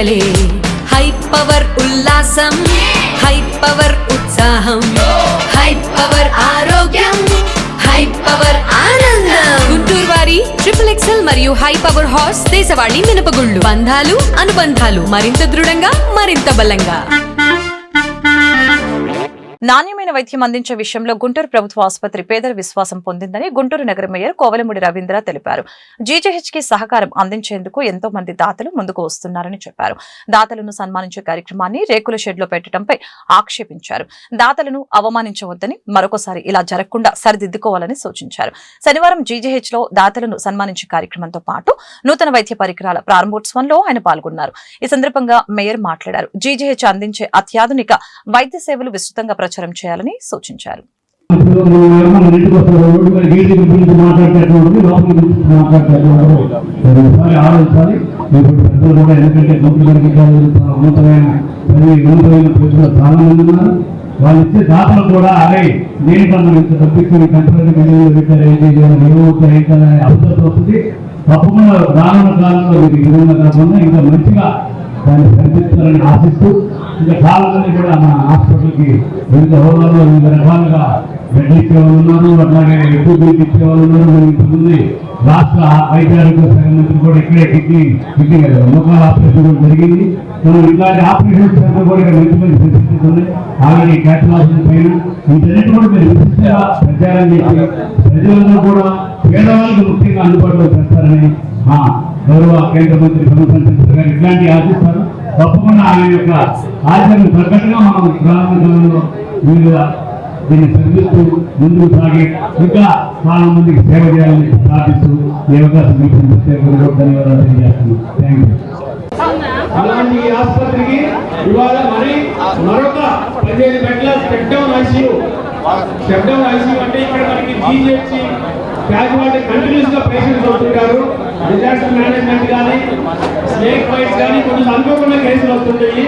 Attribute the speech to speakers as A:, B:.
A: పండగలే high power ఉల్లాసం high power ఉత్సాహం high power ఆరోగ్యం హై పవర్ ఆనందం గుంటూరు వారి XXL మరియు హై పవర్ హార్స్ దేశవాళీ మినపగుళ్ళు బంధాలు అనుబంధాలు మరింత దృఢంగా మరింత బలంగా.
B: నాణ్యమైన వైద్యం అందించే విషయంలో గుంటూరు ప్రభుత్వ ఆసుపత్రి పేదల విశ్వాసం పొందిందని గుంటూరు నగర మేయర్ కోవలమూడి రవీంద్ర తెలిపారు. GJH కి సహకారం అందించేందుకు ఎంతో మంది దాతలు ముందుకు వస్తున్నారని చెప్పారు. దాతలను సన్మానించే కార్యక్రమాన్ని రేకుల షెడ్ లో పెట్టడంపై ఆక్షేపించారు. దాతలను అవమానించవద్దని, మరొకసారి ఇలా జరగకుండా సరిదిద్దుకోవాలని సూచించారు. శనివారం GJH లో దాతలను సన్మానించే కార్యక్రమంతో పాటు నూతన వైద్య పరికరాల ప్రారంభోత్సవంలో ఆయన పాల్గొన్నారు. ఈ సందర్భంగా మేయర్ మాట్లాడారు. GJH అందించే అత్యాధునిక వైద్య సేవలు విస్తృతంగా ప్రచారం చేయాలని సూచించారు.
C: వాళ్ళు ఇచ్చే దాతలు కూడా అరే నేను మనం ఇంత తప్పించుకుని అవసరం వస్తుంది. తప్పకుండా రానున్న కాలంలో మీకు విధంగా కాకుండా ఇంకా మంచిగా దాన్ని సరిదిద్దాలని ఆశిస్తూ ఇంకా చాలా మంది కూడా మన హాస్పిటల్కి వివిధ హోదాల్లో వివిధ రకాలుగా బెడ్లు ఇచ్చేవాళ్ళు ఉన్నారు, అట్లాగే ఎక్కువ బిల్లు ఇచ్చేవాళ్ళు ఉన్నారు. మనం ఇంతకుముందు రాష్ట్ర వైద్య ఆరోగ్య శాఖ మంత్రి కూడా ఇక్కడే కిడ్నీ లోకల్ ఆపరేషన్ కూడా జరిగింది. మనం ఇట్లాంటి ఆపరేషన్ సెంటర్ కూడా ఇక్కడ మంచి మంచి ఫెసిలిటీస్ ఉన్నాయి. ఆల్రెడీ క్యాటలాజిన్ పైన వీటన్నిటి కూడా మీరు విశిష్టంగా ప్రచారం చేసి ప్రజలందరూ కూడా పేదవాళ్ళకి ముఖ్యంగా అందుబాటులో చేస్తారని మా గౌరవ కేంద్ర మంత్రి సంబంధించిన గారు ఇట్లాంటివి ఆశిస్తారు. తప్పకుండా ఆయన యొక్క ఆచరణ తగ్గట్టుగా మనం గ్రామంలో మీరు దీన్ని చదివిస్తూ ముందుకు సాగి ఇంకా చాలా మందికి సేవ చేయాలని ప్రార్థిస్తూ ఈ అవకాశం ధన్యవాదాలు తెలియజేస్తున్నాం. Thank you.
D: అలాంటి ఆసుపత్రికి ఇవాళ మరొక 15 బెడ్ల స్టెప్ డౌన్ ఐసీయూ అంటే ఇక్కడ మనకి GJH క్యాజువాలిటీ కంటిన్యూస్ గా పేషెంట్స్ అవుతుంటారు. డిజాస్టర్ మేనేజ్మెంట్ కానీ స్నేక్ బైట్స్ కానీ కొన్ని అనుకోకుండా కేసులు వస్తుంటాయి.